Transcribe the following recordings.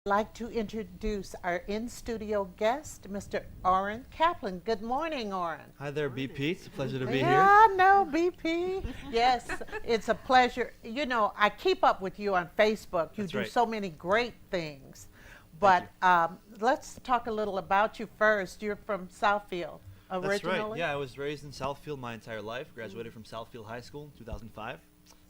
like to introduce our in-studio guest, Mr. Oren Kaplan. Good morning, Oren. Hi there, BP. It's a pleasure to be here. Yeah, no, BP. Yes, it's a pleasure. You know, I keep up with you on Facebook. You That's do right. so many great things. Thank But you. let's talk a little about you first. You're from Southfield That's originally. right. Yeah, I was raised in Southfield my entire life. Graduated from Southfield High School in 2005.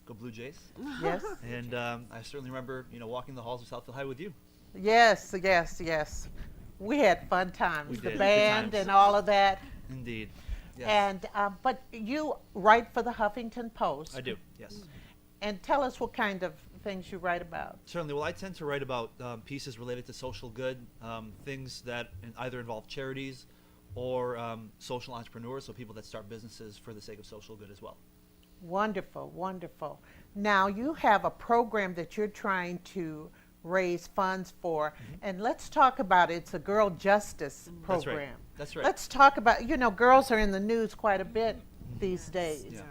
Go Blue Jays. Yes. And I certainly remember, walking the halls of Southfield High with you. Yes, yes, yes. We had fun times. We The did. Good band times. and all of that. Indeed. Yes. And but you write for the Huffington Post. I do. Yes. And tell us what kind of things you write about. Certainly. Well, I tend to write about pieces related to social good, things that either involve charities or social entrepreneurs, so people that start businesses for the sake of social good as well. Wonderful, wonderful. Now you have a program that you're trying to raise funds for, and let's talk about it. It's a Girl Justice That's right. program. That's right. Let's talk about, girls are in the news quite a bit these days, Yeah.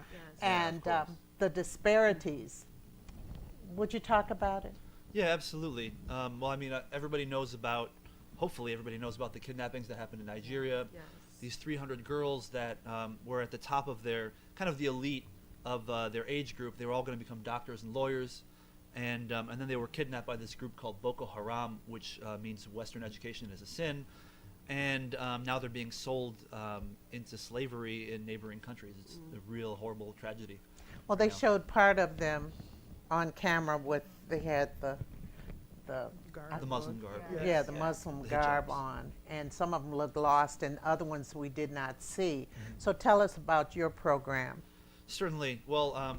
and Yeah, of course. the disparities. Would you talk about it? Yeah, absolutely. Well, I mean, everybody knows about, hopefully everybody knows about the kidnappings that happened in Nigeria. Yes. These 300 girls that were at the top of their, kind of the elite of their age group. They were all going to become doctors and lawyers. And then they were kidnapped by this group called Boko Haram, which means Western education is a sin. And now they're being sold into slavery in neighboring countries. It's a real horrible tragedy. Well, they Yeah. showed part of them on camera they had the The Muslim garb. yeah, the Muslim The garb hijabs. on, and some of them looked lost, and other ones we did not see. So tell us about your program. Certainly. Well,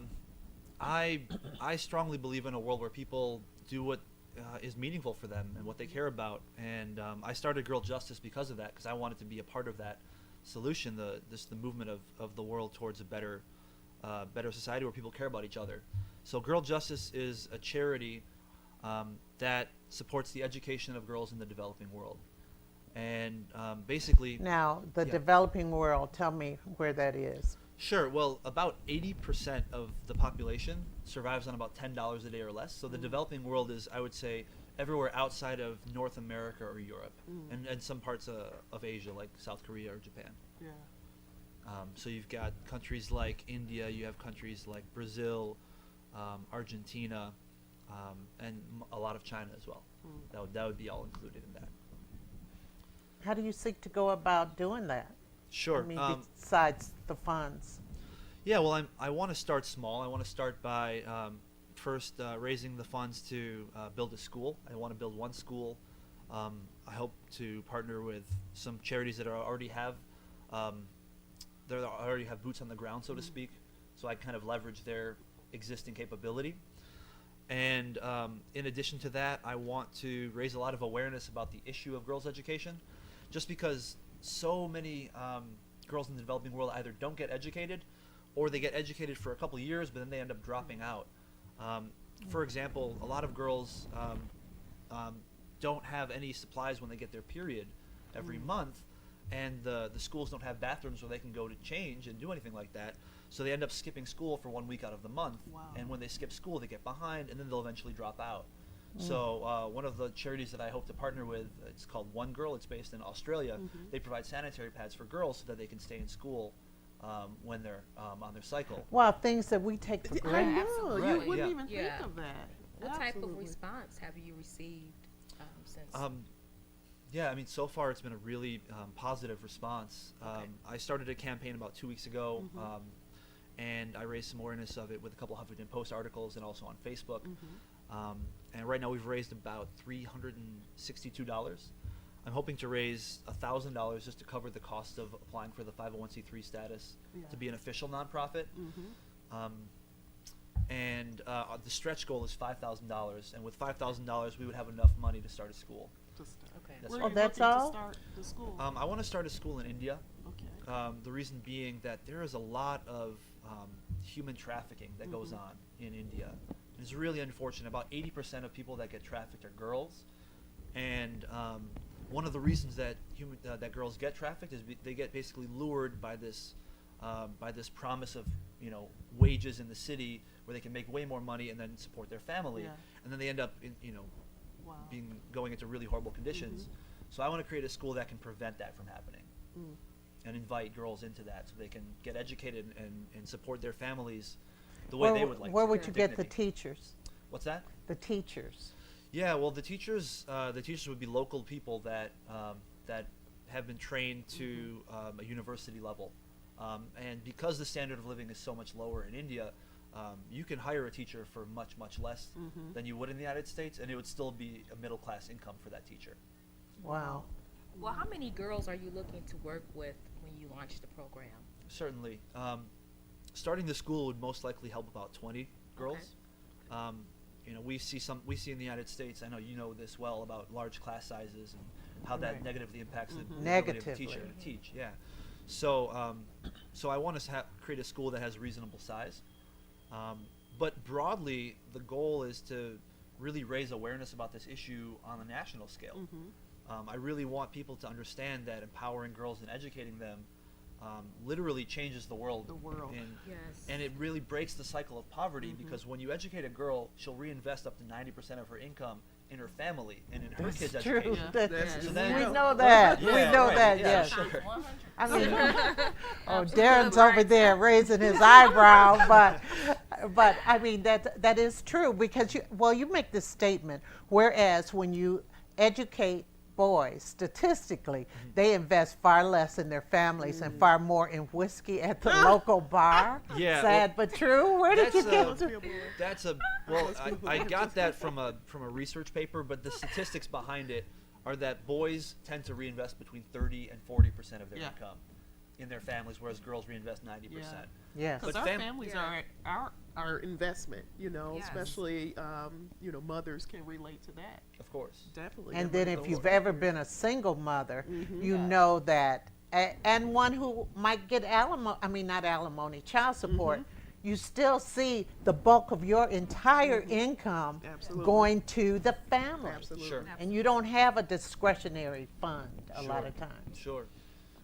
I strongly believe in a world where people do what is meaningful for them and what they care about. And I started Girl Justice because of that, because I wanted to be a part of that solution, the movement of the world towards a better society where people care about each other. So Girl Justice is a charity that supports the education of girls in the developing world. And basically, Now, the Yeah. developing world, tell me where that is. sure. Well, about 80% of the population survives on about $10 a day or less. So the developing world is, I would say, everywhere outside of North America or Europe, and some parts of Asia, like South Korea or Japan. Yeah. So you've got countries like India, you have countries like Brazil, Argentina, and a lot of China as well. That would be all included in that. How do you seek to go about doing that? Sure. I mean, besides the funds. Yeah, well, I want to start small. I want to start by first raising the funds to build a school. I want to build one school. I hope to partner with some charities that already have boots on the ground, so to speak. So I kind of leverage their existing capability. And in addition to that, I want to raise a lot of awareness about the issue of girls' education, just because so many girls in the developing world either don't get educated or they get educated for a couple of years, but then they end up dropping out. For example, a lot of girls don't have any supplies when they get their period every month, and the schools don't have bathrooms where they can go to change and do anything like that. So they end up skipping school for 1 week out of the month. Wow. And when they skip school, they get behind, and then they'll eventually drop out. So one of the charities that I hope to partner with, it's called One Girl. It's based in Australia. They provide sanitary pads for girls so that they can stay in school when they're on their cycle. Well, things that we take for I granted. know. Right, You wouldn't yeah. even Yeah. think of that. What type of Absolutely. response have you received since? Yeah, I mean, so far it's been a really positive response. Okay. I started a campaign about 2 weeks ago, and I raised some awareness of it with a couple Huffington Post articles and also on Facebook. And right now we've raised about $362. I'm hoping to raise $1,000 just to cover the cost of applying for the 501c3 status to be an official nonprofit. And the stretch goal is $5,000, and with $5,000 we would have enough money to start a school. Okay. That's Where right. are you that's looking all? to start the school? I want to start a school in India. Okay. The reason being that there is a lot of human trafficking that goes on in India. It's really unfortunate. About 80% of people that get trafficked are girls, and one of the reasons that that girls get trafficked is they get basically lured by this promise of wages in the city where they can make way more money and then support their family, Yeah. and then they end up in Wow. going into really horrible conditions. So I want to create a school that can prevent that from happening, and invite girls into that so they can get educated and support their families the way they would like where to. would you get the Dignity. teachers? What's that? The teachers. Yeah, well, the teachers would be local people that that have been trained to a university level, and because the standard of living is so much lower in India, you can hire a teacher for much less than you would in the United States, and it would still be a middle class income for that teacher. Wow. Well, how many girls are you looking to work with when you launch the program? Certainly, starting the school would most likely help about 20 girls. You know, we see in the United States. I know you know this well about large class sizes and how that Right. negatively impacts the ability of the Negatively. teacher to teach. Yeah. So, so I want to create a school that has reasonable size, but broadly, the goal is to really raise awareness about this issue on a national scale. I really want people to understand that empowering girls and educating them literally changes the world. Yes. And it really breaks the cycle of poverty, because when you educate a girl, she'll reinvest up to 90% of her income in her family and in her kids' That's true. education. That- So then- we know that. we Yeah, know right, that, yeah, yes. sure. I mean, oh, Absolutely Darren's right. over there raising his eyebrow, but I mean that is true, because you make this statement. Whereas when you educate boys, statistically, they invest far less in their families and far more in whiskey at the local bar. Yeah, Sad but true. Where did you that's, get to? That's a well. I got that from a research paper, but the statistics behind it are that boys tend to reinvest between 30 and 40% of their income in their families, whereas girls reinvest 90%. Yes. Because But our families Yeah. are our investment, you know, Yes. especially, you know, mothers can relate to that. Of course. Definitely. And They're then the if you've Lord. ever been a single mother, you Yes. know that, and one who might get not alimony, child support, you still see the bulk of your entire income Absolutely. going to the family. Absolutely. Sure. And you don't have a discretionary fund a lot Sure. of times. Sure.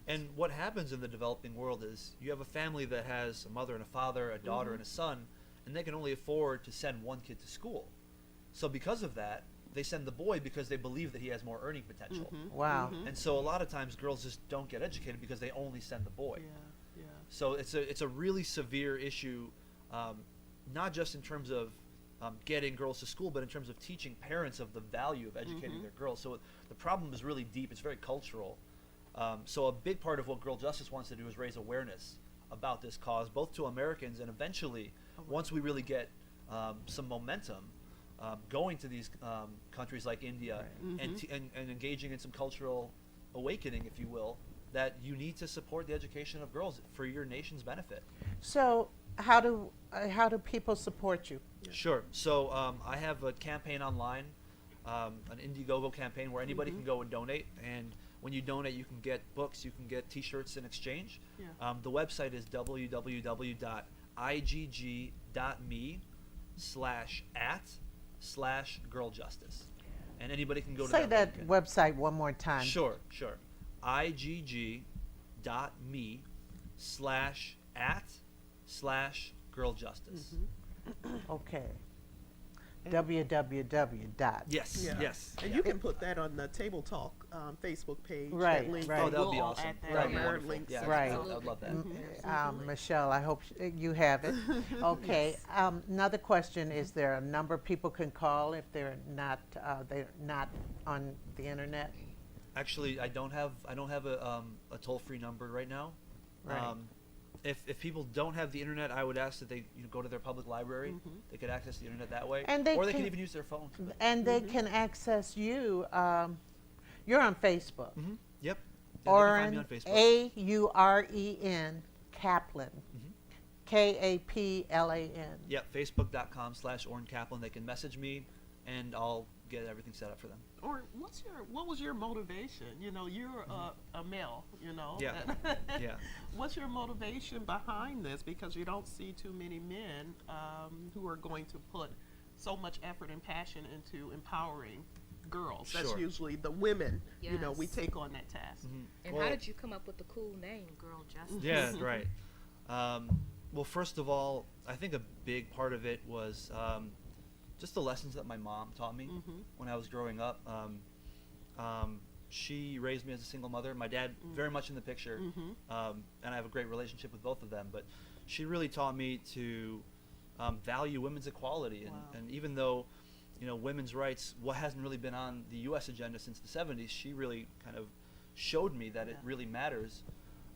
And what happens in the developing world is you have a family that has a mother and a father, a daughter and a son, and they can only afford to send one kid to school. So because of that, they send the boy because they believe that he has more earning potential. Wow. And so a lot of times girls just don't get educated because they only send the boy. Yeah, yeah. So it's a really severe issue, not just in terms of getting girls to school, but in terms of teaching parents of the value of educating their girls. So the problem is really deep. It's very cultural. So a big part of what Girl Justice wants to do is raise awareness about this cause, both to Americans and eventually, once we really get some momentum, going to these countries like India and engaging in some cultural awakening, if you will, that you need to support the education of girls for your nation's benefit. So how do people support you? Sure. So I have a campaign online, an Indiegogo campaign where anybody can go and donate. And when you donate, you can get books, you can get T-shirts in exchange. Yeah. The website is www.igg.me/@/girljustice. And anybody can go to Say that that link. website one more time. Sure. igg.me/@/girljustice. Okay. www. Yes. Yeah. Yes. And you can put that on the Table Talk Facebook page. Right, that link. right. Oh, that would We'll be all awesome. add that That would on be our wonderful. links. Yeah, Right. I would love that. Michelle, I hope you have it. Okay. Another question: is there a number people can call if they're not on the internet? Actually, I don't have a toll-free number right now. Right. If people don't have the internet, I would ask that they go to their public library. They could access the internet that way, And they or they can- can even use their phone. And they can access you. You're on Facebook. Mm-hmm. Yep. Yeah, they can find me Oren on Facebook. Auren Kaplan. Kaplan. Yep. Facebook.com/Oren Kaplan. They can message me, and I'll get everything set up for them. Or what was your motivation? You know, you're a male, you know. Yeah. Yeah. What's your motivation behind this? Because you don't see too many men who are going to put so much effort and passion into empowering girls. That's Sure. usually the women, you know, we Yes. take on that task. And Well- how did you come up with the cool name, Girl Justice? Yeah, right. Well, first of all, I think a big part of it was just the lessons that my mom taught me when I was growing up. She raised me as a single mother. My dad very much in the picture, and I have a great relationship with both of them. But she really taught me to value women's equality, and even though women's rights hasn't really been on the U.S. agenda since the 70s, she really kind of showed me that it really matters.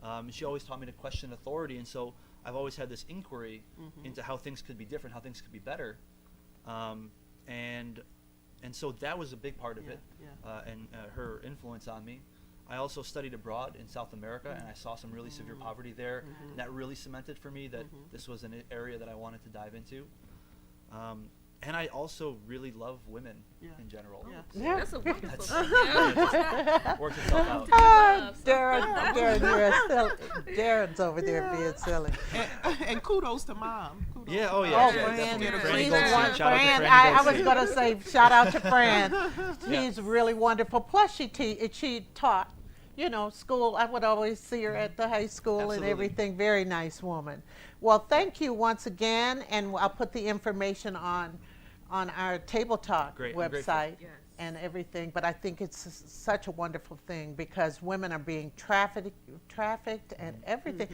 And she always taught me to question authority, and so I've always had this inquiry into how things could be different, how things could be better, and so that was a big part of it, and her influence on me. I also studied abroad in South America, and I saw some really severe poverty there, and that really cemented for me that this was an area that I wanted to dive into. And I also really love women in general. Yeah. That's a wonderful That's- thing. Works itself out. Oh, Darren, you're silly. Darren's over there being silly. And kudos to mom. Kudos Yeah, to oh, mom. yeah, Oh, yeah, Fran, definitely. she's Franny Goldstein. one. Shout out to Fran, Franny I was Goldstein. going to say shout out to Fran. Yeah. She's really wonderful. Plus, she taught, school. I would always see her at the high school and Absolutely. everything. Very nice woman. Well, thank you once again, and I'll put the information on our Table Talk Great, I'm grateful. website. Yes. And everything, but I think it's such a wonderful thing because women are being trafficked and everything.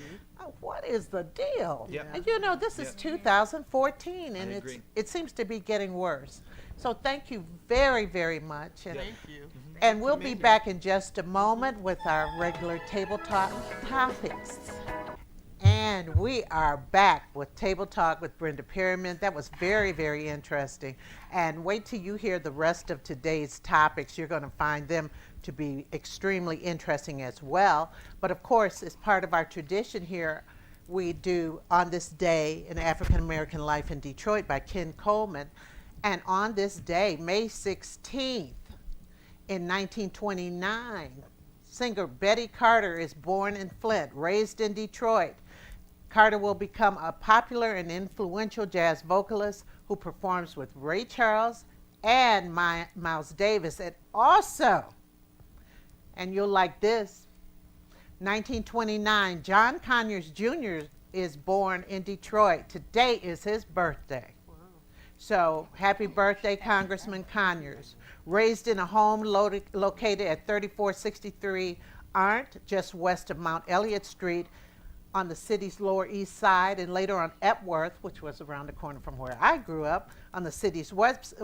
What is the deal? Yeah. And this is Yeah. 2014, and I agree. it seems to be getting worse. So thank you very, very much. And, Thank you. and we'll be Commend you. back in just a moment with our regular Table Talk topics. And we are back with Table Talk with Brenda Perryman. That was very, very interesting. And wait till you hear the rest of today's topics. You're going to find them to be extremely interesting as well. But of course, as part of our tradition here, we do On This Day in African American Life in Detroit by Ken Coleman. And on this day, May 16th, in 1929, singer Betty Carter is born in Flint, raised in Detroit. Carter will become a popular and influential jazz vocalist who performs with Ray Charles and Miles Davis. And also, and you'll like this, 1929, John Conyers Jr. is born in Detroit. Today is his birthday. So happy birthday, Congressman Conyers. Raised in a home located at 3463 Arndt, just west of Mount Elliott Street, on the city's Lower East Side, and later on Epworth, which was around the corner from where I grew up, on the city's west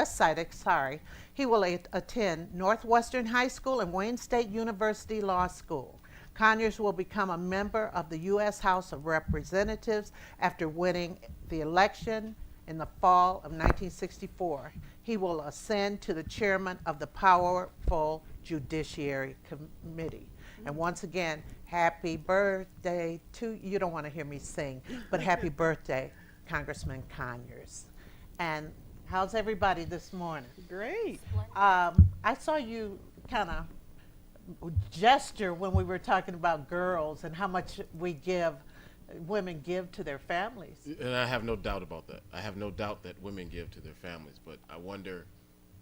side. He will attend Northwestern High School and Wayne State University Law School. Conyers will become a member of the U.S. House of Representatives after winning the election in the fall of 1964. He will ascend to the chairman of the powerful Judiciary Committee. And once again, happy birthday to, you don't want to hear me sing, but happy birthday, Congressman Conyers. And how's everybody this morning? Great. I saw you kind of gesture when we were talking about girls and how much women give to their families. And I have no doubt about that. I have no doubt that women give to their families, but I wonder,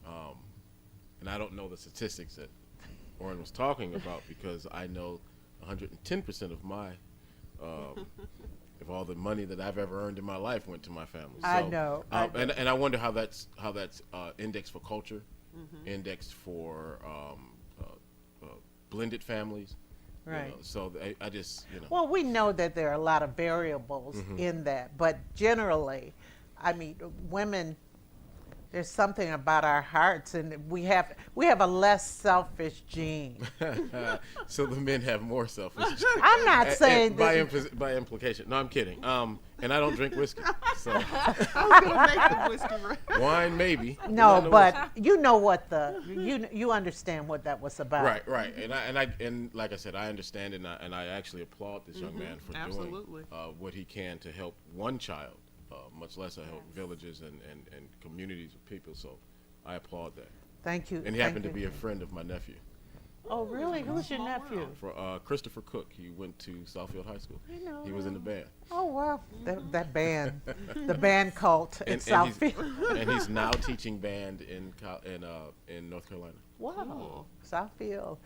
and I don't know the statistics that Orrin was talking about because I know 110% of my, of all the money that I've ever earned in my life went to my family. I know. And I wonder how that's indexed for culture, indexed for blended families. Right. So I just, Well, we know that there are a lot of variables in that, but generally, I mean, women, there's something about our hearts, and we have a less selfish gene. So the men have more selfish. I'm not saying by implication. No, I'm kidding. And I don't drink whiskey, so I was going to make the whiskey right. wine maybe. No, Not but whiskey. you know what you understand what that was about. Right. And like I said, I understand it, and I actually applaud this young man for Absolutely. doing what he can to help one child, much less to help villages and communities of people. So I applaud that. Thank you. And he happened to be a friend of my nephew, Oh, really? Who's your Small nephew? world. for Christopher Cook. He went to Southfield High School. I know He was in the band. Oh, wow. That band, the band cult in Southfield. And he's now teaching band in North Carolina. Wow, Southfield.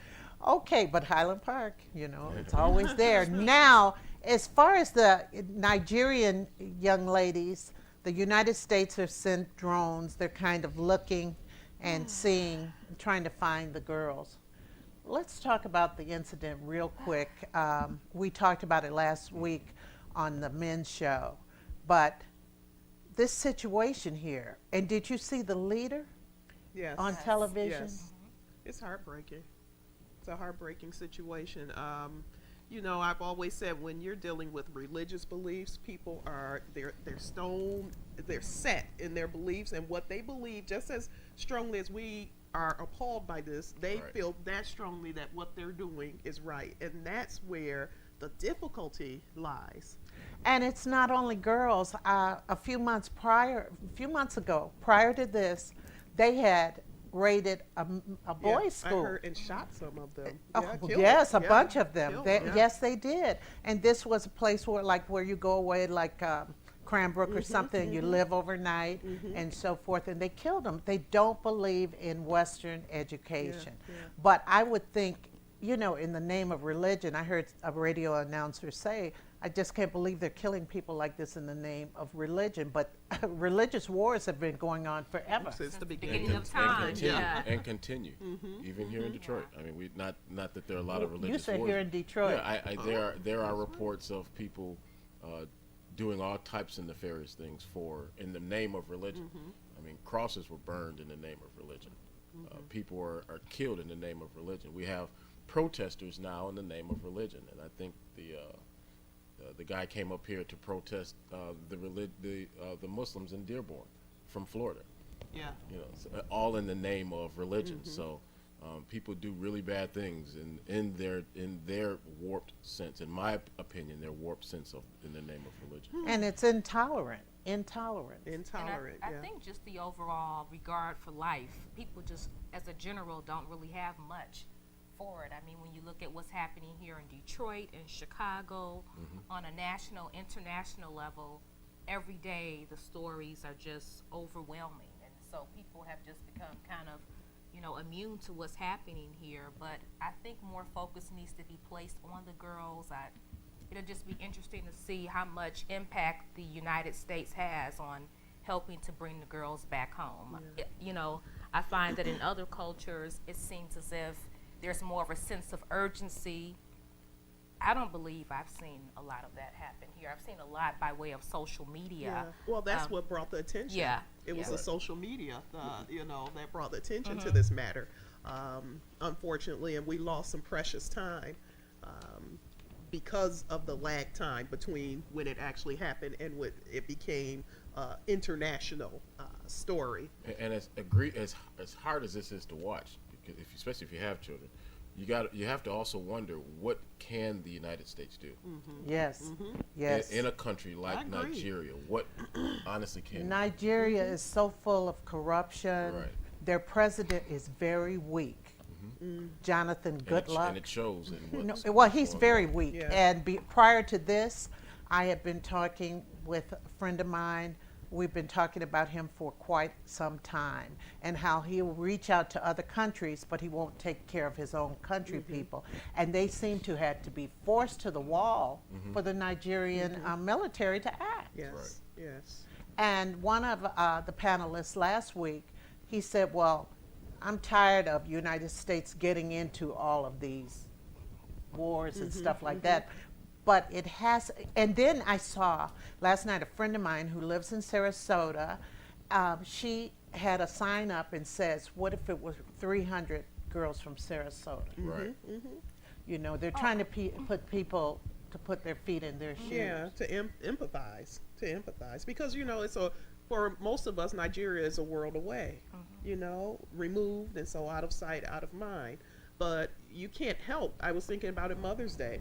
Okay, but Highland Park, it's always there. Now, as far as the Nigerian young ladies, the United States has sent drones. They're kind of looking and seeing, trying to find the girls. Let's talk about the incident real quick. We talked about it last week on the men's show, but this situation here, and did you see the leader Yes. on television? Yes. It's heartbreaking. It's a heartbreaking situation. You know, I've always said when you're dealing with religious beliefs, people are they're stone, they're set in their beliefs and what they believe. Just as strongly as we are appalled by this, they Right. feel that strongly that what they're doing is right, and that's where the difficulty lies. And it's not only girls. A few months ago, prior to this, they had raided a boys' I school. heard and shot some of them. Oh, Yeah, killed yes, a them. bunch Yeah, of them. killed They, them, yeah. Yes, they did. And this was a place where you go away, like Cranbrook or something. You live overnight and so forth. And they killed them. They don't believe in Western education. yeah. But I would think, you know, in the name of religion, I heard a radio announcer say, I just can't believe they're killing people like this in the name of religion. But religious wars have been going on forever. Since the beginning beginning of time, continue, yeah. and continue, even here in Detroit. I mean, we not that there are a lot of religious You said wars. here in Detroit. Yeah, there are reports of people doing all types of nefarious things in the name of religion. I mean, crosses were burned in the name of religion. People are killed in the name of religion. We have protesters now in the name of religion, and I think the guy came up here to protest the Muslims in Dearborn from Florida. Yeah. You know, so, all in the name of religion. So people do really bad things in their warped sense. In my opinion, their warped sense of in the name of religion. And it's intolerant. Intolerant. Intolerant. And I yeah. think just the overall regard for life, people just, as a general, don't really have much for it. I mean, when you look at what's happening here in Detroit and Chicago, on a national, international level, every day the stories are just overwhelming. And so people have just become kind of, you know, immune to what's happening here. But I think more focus needs to be placed on the girls. It'll just be interesting to see how much impact the United States has on helping to bring the girls back home. You know, I find that in other cultures, it seems as if there's more of a sense of urgency. I don't believe I've seen a lot of that happen here. I've seen a lot by way of social media. Yeah. Well, that's what brought the attention. Yeah, It was yeah. the social media, you know, that brought the attention to this matter. Unfortunately, and we lost some precious time because of the lag time between when it actually happened and when it became international story. And as hard as this is to watch, because especially if you have children, you have to also wonder, what can the United States do Yes. Yes. in a country like I agree. Nigeria? What honestly can Nigeria is so full of corruption. Right. Their president is very weak. Jonathan Goodluck. and it shows in No, what's well, he's going very on. weak. Yeah. And prior to this, I had been talking with a friend of mine. We've been talking about him for quite some time and how he'll reach out to other countries, but he won't take care of his own country people. And they seem to have to be forced to the wall for the Nigerian military to act. Yes. Right. Yes. And one of the panelists last week, he said, well, I'm tired of United States getting into all of these wars and stuff like that. But it has, and then I saw last night a friend of mine who lives in Sarasota, she had a sign up and says, what if it was 300 girls from Sarasota? Right. You know, they're trying to put people to put their feet in their shoes. Yeah, to empathize, because you know for most of us, Nigeria is a world away, you know, removed, and so out of sight, out of mind. But you can't help. I was thinking about it Mother's Day.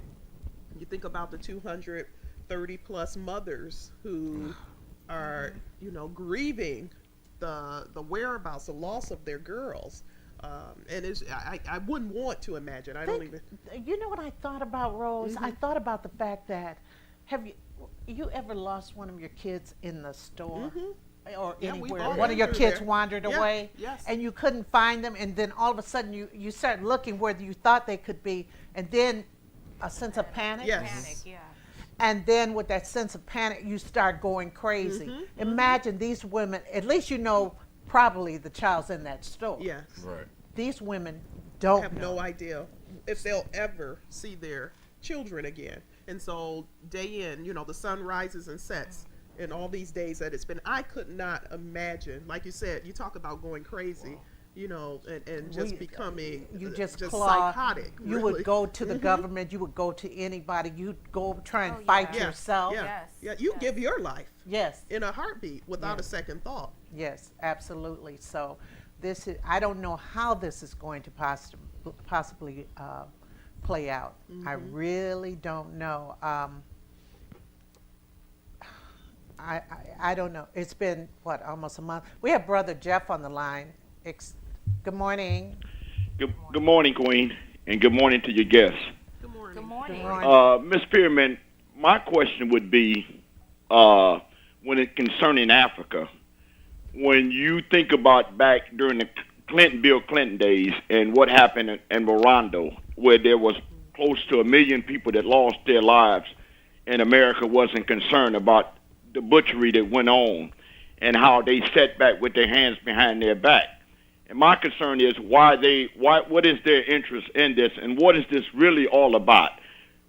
You think about the 230 plus mothers who are, you know, grieving the whereabouts, the loss of their girls. And I wouldn't want to imagine. I don't even. You know what I thought about, Rose? I thought about the fact that, have you ever lost one of your kids in the store or Yeah, we've anywhere? all One of been your through kids there. wandered Yeah, away, yes. and you couldn't find them, and then all of a sudden you start looking where you thought they could be, and then a sense of panic. Yes. Panic, yeah. And then with that sense of panic, you start going crazy. Imagine these women, at least you know probably the child's in that store. Yes. Right. These women don't Have know. no idea if they'll ever see their children again. And so day in, you know, the sun rises and sets in all these days that it's been. I could not imagine, like you said, you talk about going crazy, you know, and just We- becoming You just claw. psychotic. You really. would go to the government. You would go to anybody. You'd go try and Oh, fight yeah. Yeah, yourself. Yeah, Yes, yeah. You yes. give your life Yes. in a heartbeat without Yeah. a second thought. Yes, absolutely. So this is, I don't know how this is going to possibly play out. I really don't know. I don't know. It's been, what, almost a month? We have Brother Jeff on the line. Good morning. Good morning, Queen, and good morning to your guests. Good morning. Good morning. Good morning. Miss Pearman, my question would be, when it concerning Africa, when you think about back during the Bill Clinton days and what happened in Rwanda, where there was close to 1 million people that lost their lives, and America wasn't concerned about the butchery that went on and how they sat back with their hands behind their back. And my concern is what is their interest in this, and what is this really all about?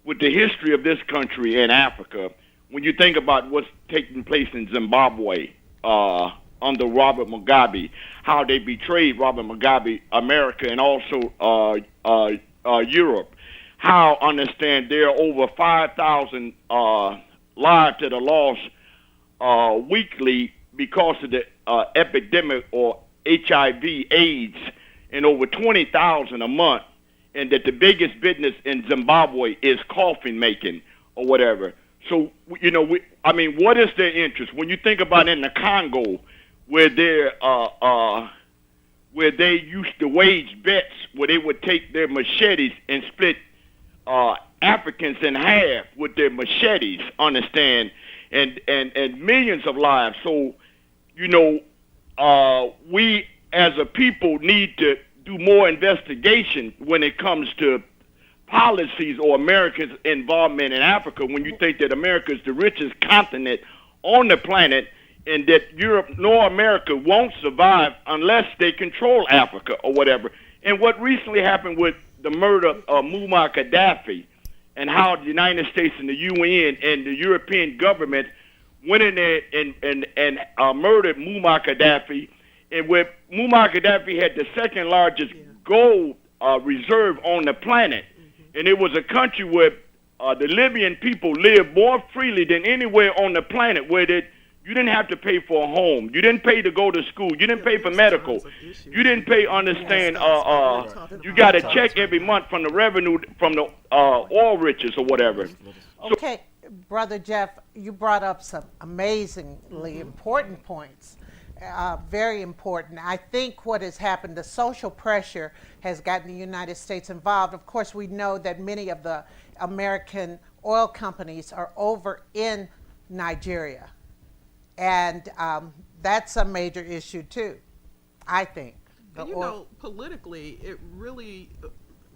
With the history of this country and Africa, when you think about what's taking place in Zimbabwe under Robert Mugabe, how they betrayed Robert Mugabe, America, and also Europe, how understand there are over 5,000 lives that are lost weekly because of the epidemic or HIV/AIDS, and over 20,000 a month, and that the biggest business in Zimbabwe is coffin making or whatever. So, you know, what is their interest? When you think about in the Congo, where they used to wage bets, where they would take their machetes and split Africans in half with their machetes, understand, and millions of lives. So, you know, we as a people need to do more investigation when it comes to policies or America's involvement in Africa, when you think that America is the richest continent on the planet, and that Europe nor America won't survive unless they control Africa or whatever. And what recently happened with the murder of Muammar Gaddafi, and how the United States and the UN and the European government went in there and murdered Muammar Gaddafi, and where Muammar Gaddafi had the second largest gold reserve on the planet. And it was a country where the Libyan people lived more freely than anywhere on the planet, where you didn't have to pay for a home, you didn't pay to go to school, you didn't pay for medical, you didn't pay, understand, you got a check every month from the revenue from the oil riches or whatever. Okay, Brother Jeff, you brought up some amazingly important points. Very important. I think what has happened, the social pressure has gotten the United States involved. Of course, we know that many of the American oil companies are over in Nigeria. And that's a major issue too, I think. And you know, politically, it really,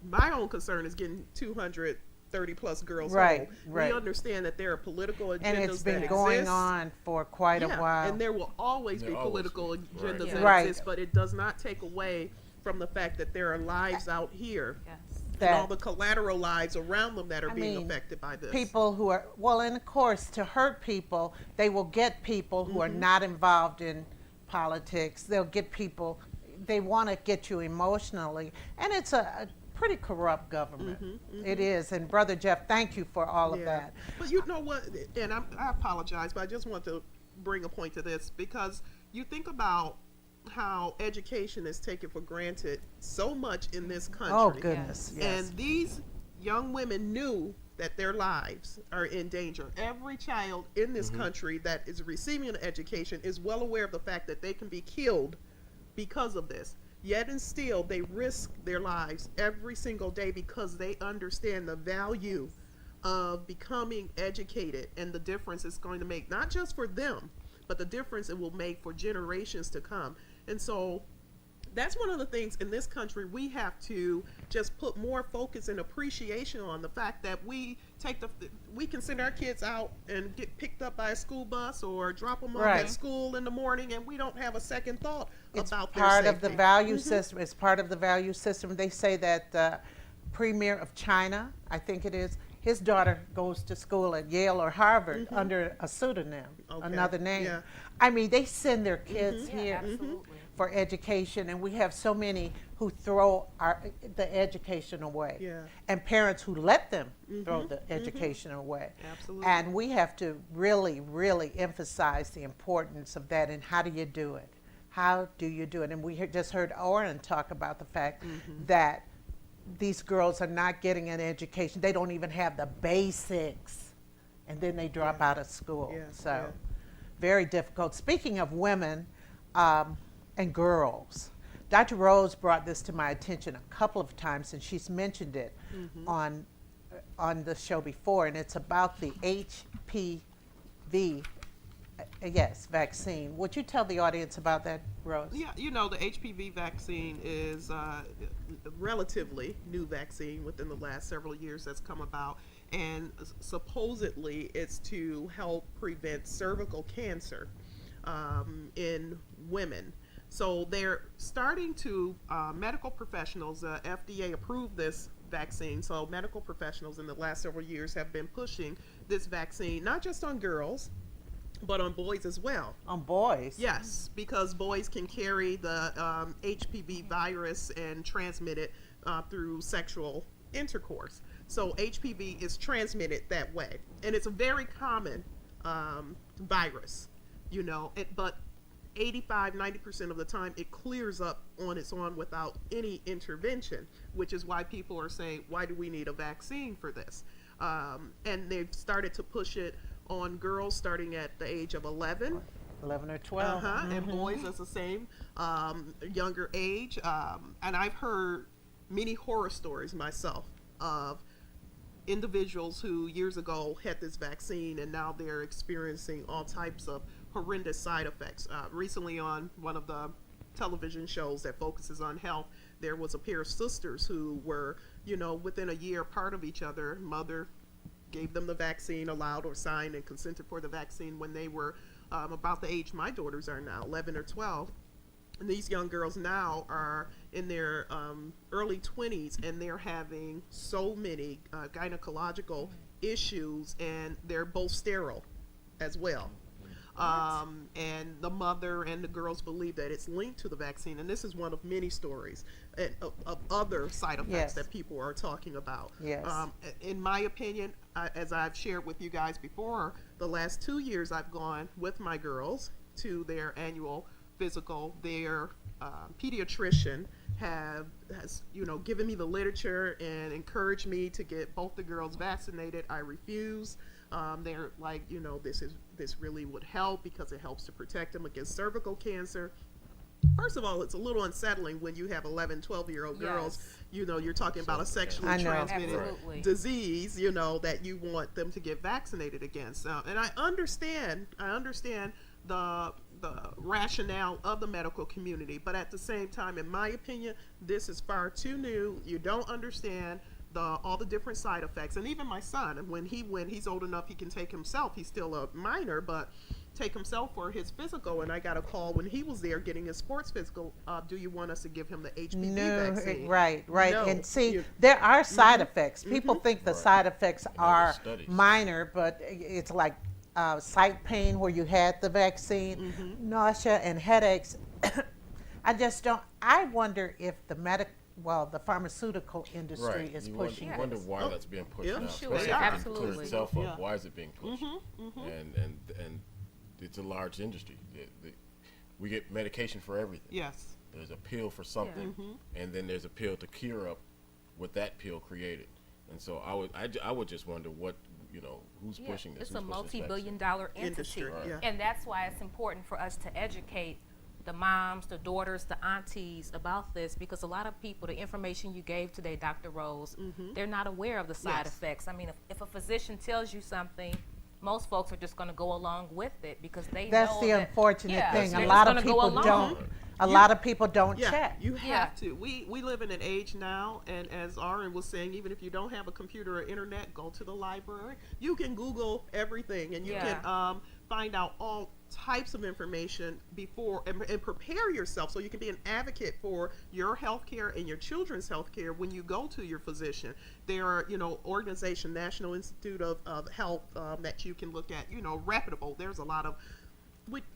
my own concern is getting 230 plus girls Right, home. right. We understand that there are political agendas And it's been that going exist. on for quite a while. And there will always There be always political be. agendas Right. that Right. exist, but it does not take away from the fact that there are lives out here Yes. and all the collateral lives around them that are I being mean, affected by this. people who are, well, and of course, to hurt people, they will get people who are not involved in politics. They'll get people, they want to get you emotionally. And it's a pretty corrupt government. It is. And Brother Jeff, thank you for all of that. But you know what, and I apologize, but I just want to bring a point to this, because you think about how education is taken for granted so much in this country. Oh, goodness. Yes. And these young women knew that their lives are in danger. Every child in this country that is receiving an education is well aware of the fact that they can be killed because of this. Yet and still, they risk their lives every single day because they understand the value of becoming educated and the difference it's going to make, not just for them, but the difference it will make for generations to come. And so that's one of the things in this country we have to just put more focus and appreciation on the fact that we can send our kids out and get picked up by a school bus or drop them off Right. at school in the morning, and we don't have a second thought It's about their part of the safety. value system. It's part of the value system. They say that the premier of China, I think it is, his daughter goes to school at Yale or Harvard under a pseudonym, Okay, another name. yeah. I mean, they send their kids Yeah, here absolutely. for education, and we have so many who throw the education away, Yeah. and parents who let them throw the education away. Absolutely. And we have to really, really emphasize the importance of that, and how do you do it? How do you do it? And we just heard Oren talk about the fact that these girls are not getting an education. They don't even have the basics, and then they drop out of school. Yeah, So, yeah. very difficult. Speaking of women and girls, Dr. Rose brought this to my attention a couple of times, and she's mentioned it on the show before, and it's about the HPV vaccine. Would you tell the audience about that, Rose? Yeah, the HPV vaccine is a relatively new vaccine within the last several years that's come about, and supposedly it's to help prevent cervical cancer in women. So they're starting to, medical professionals, FDA approved this vaccine, so medical professionals in the last several years have been pushing this vaccine, not just on girls, but on boys as well. On boys? Yes, because boys can carry the HPV virus and transmit it through sexual intercourse. So HPV is transmitted that way, and it's a very common virus, but 85-90% of the time it clears up on its own without any intervention, which is why people are saying, why do we need a vaccine for this? And they've started to push it on girls starting at the age of 11. 11 or 12. And boys is the same, younger age. And I've heard many horror stories myself of individuals who years ago had this vaccine and now they're experiencing all types of horrendous side effects. Recently on one of the television shows that focuses on health, there was a pair of sisters who were, within a year apart of each other. Mother gave them the vaccine, allowed or signed and consented for the vaccine when they were about the age my daughters are now, 11 or 12. And these young girls now are in their early 20s, and they're having so many gynecological issues, and they're both sterile as well. And the mother and the girls believe that it's linked to the vaccine, and this is one of many stories of other side effects Yes. that people are talking about. Yes. In my opinion, as I've shared with you guys before, the last 2 years I've gone with my girls to their annual physical. Their pediatrician has given me the literature and encouraged me to get both the girls vaccinated. I refuse. They're like, this really would help because it helps to protect them against cervical cancer. First of all, it's a little unsettling when you have 11, 12-year-old girls, you're talking about a sexually I know. transmitted Absolutely. disease, that you want them to get vaccinated against. And I understand the rationale of the medical community, but at the same time, in my opinion, this is far too new. You don't understand all the different side effects. And even my son, when he's old enough, he can take himself. He's still a minor, but take himself for his physical. And I got a call when he was there getting his sports physical. Do you want us to give him the HPV vaccine? Right. No. And see, there are side effects. People think the Right. side effects are studies. minor, but it's like site pain where you had the vaccine, nausea and headaches. I wonder if the pharmaceutical industry Right. is You pushing wonder this. why that's being pushed Yeah. now. Sure, Especially yeah. if it clears Absolutely. itself up. Yeah. Why is it being pushed? And it's a large industry. We get medication for everything. Yes. There's a pill for something, and then there's a pill to cure up what that pill created. And so I would just wonder who's Yeah, pushing this. it's who's a pushing this vaccine. multi-billion-dollar entity, Industry, yeah. and that's why it's important for us to educate the moms, the daughters, the aunties about this, because a lot of people, the information you gave today, Dr. Rose, they're not aware of the side Yes. effects. I mean, if a physician tells you something, most folks are just going to go along with it because they That's know the that, unfortunate yeah, thing. they're A just lot of gonna go people along. don't. a lot of people don't Yeah, check. you Yeah. have to. We live in an age now, and as Aaron was saying, even if you don't have a computer or internet, go to the library. You can Google everything, and you Yeah. can find out all types of information before and prepare yourself so you can be an advocate for your health care and your children's health care when you go to your physician. There are, organization, National Institute of Health, that you can look at, reputable. There's a lot of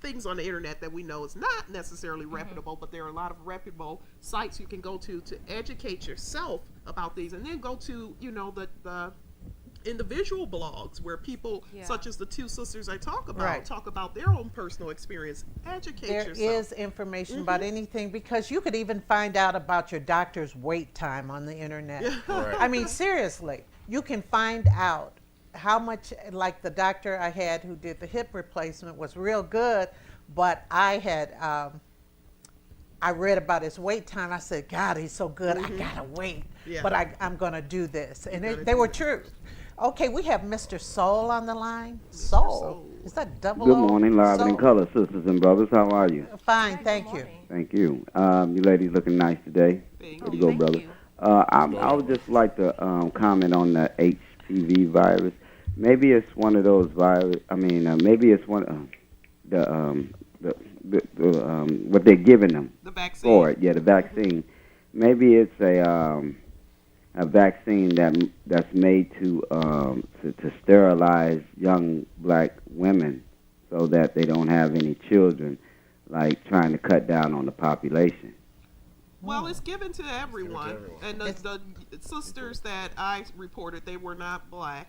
things on the internet that we know is not necessarily reputable, but there are a lot of reputable sites you can go to educate yourself about these, and then go to the individual blogs where people Yeah. such as the two sisters I talk about Right. talk about their own personal experience. Educate There yourself. is information about anything, because you could even find out about your doctor's wait time on the internet. Right. I mean, seriously, you can find out how much, like the doctor I had who did the hip replacement was real good, but I had, I read about his wait time. I said, God, he's so good. I gotta wait, Yeah. but I'm gonna do this. And gotta they do were it. true. Okay, we have Mr. Soul on the line. Soul? Soul. Is that double Good O? morning, live and in Soul? color, sisters and brothers. How are you? Fine, Hi, thank good you. morning. Thank you. You ladies looking nice today. Thank Way to you. go, Thank brother. you. I would just like to comment on the HPV virus. Maybe it's one of those virus. I mean, maybe it's one what they're giving them The vaccine. for it. Yeah, the vaccine. Maybe it's a vaccine that's made to sterilize young black women so that they don't have any children, like trying to cut down on the population. Well, it's given to everyone. everyone. And the sisters that I reported, they were not black.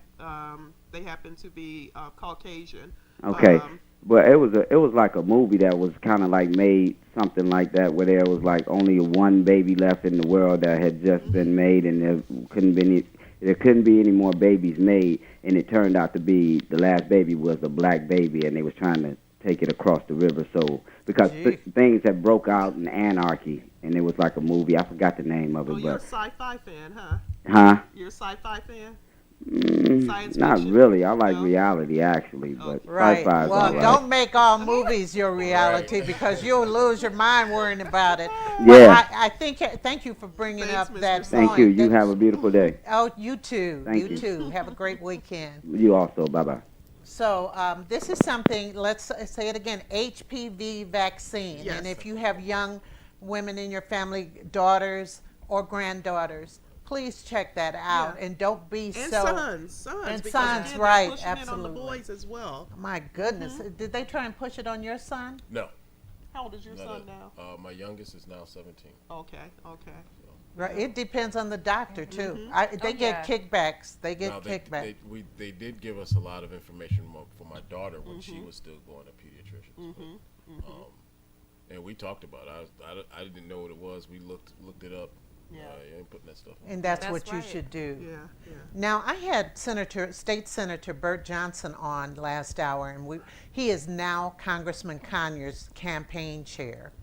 They happened to be Caucasian. Okay, but it was like a movie that was kind of like made something like that, where there was like only one baby left in the world that had just been made, and there couldn't be any more babies made, and it turned out to be the last baby was a black baby, and they was trying to take it across the river. So because Gee. things had broke out in anarchy, and it was like a movie. I forgot the name of Oh, it, you're a but sci-fi fan, huh? huh? You're a sci-fi fan? Mm, Science not fiction? really. I like No? reality actually, but Right. sci-fi is Well, all right. don't make all movies your reality, because you'll lose your mind worrying about it. Yeah. But I think, thank you for bringing Thanks, up Mr. that Thank point. Thank you. You That- have a beautiful day. Oh, you too. Thank you. Too. Have a great weekend. You also. Bye bye. So this is something, let's say it again, HPV vaccine. Yes. And if you have young women in your family, daughters or granddaughters, please check that out. Yeah. And don't be And so... sons. And Because sons, again, right, they're pushing it on the absolutely. boys as well. My goodness. Did they try and push it on your son? No. How old is your not son at- now? My youngest is now 17. Okay. Right. It depends on the doctor, too. They Oh, get yeah. kickbacks. They get Now, kickback. they did give us a lot of information for my daughter when she was still going to pediatricians. But, and we talked about it. I didn't know what it was. We looked it up. Yeah. You ain't putting that stuff on. And that's That's what you right. should do. Yeah. Now, I had State Senator Bert Johnson on last hour, and he is now Congressman Conyers' campaign chair.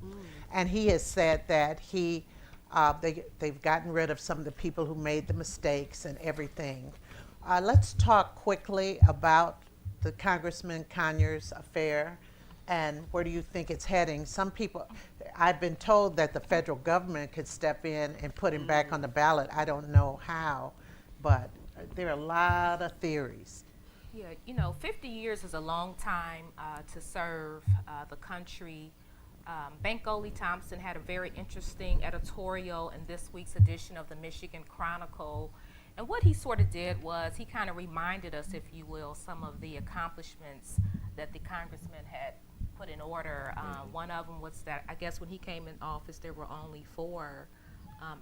And he has said that they've gotten rid of some of the people who made the mistakes and everything. Let's talk quickly about the Congressman Conyers affair, and where do you think it's heading? Some people, I've been told that the federal government could step in and put him back on the ballot. I don't know how, but there are a lot of theories. Yeah, 50 years is a long time to serve the country. Bankole Thompson had a very interesting editorial in this week's edition of the Michigan Chronicle. And what he sort of did was he kind of reminded us, if you will, some of the accomplishments that the congressman had put in order. One of them was that, I guess when he came in office, there were only 4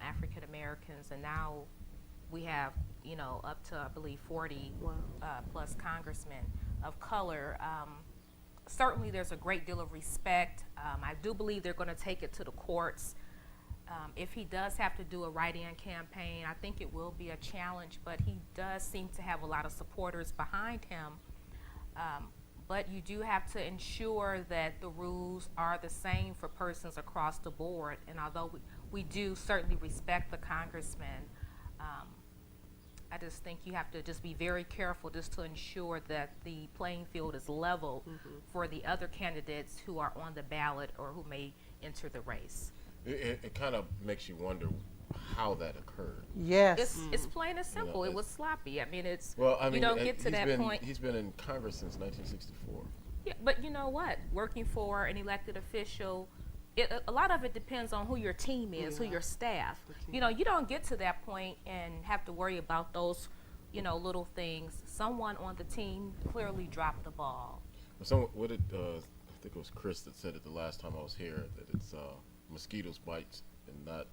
African Americans, and now we have, up to, I believe, 40 plus congressmen of color. Certainly there's a great deal of respect. I do believe they're going to take it to the courts. If he does have to do a write-in campaign, I think it will be a challenge, but he does seem to have a lot of supporters behind him. But you do have to ensure that the rules are the same for persons across the board. And although we do certainly respect the congressman, I just think you have to just be very careful just to ensure that the playing field is level for the other candidates who are on the ballot or who may enter the race. It kind of makes you wonder how that occurred. Yes. It's plain and simple. It it- was sloppy. I mean, it's Well, I mean, you don't get to that point. He's been in Congress since 1964. Yeah, but you know what? Working for an elected official, a lot of it depends on who your team is, who your staff. You know, you don't get to that point and have to worry about those, little things. Someone on the team clearly dropped the ball. What did I think it was Chris that said it the last time I was here, that it's mosquitoes bites and not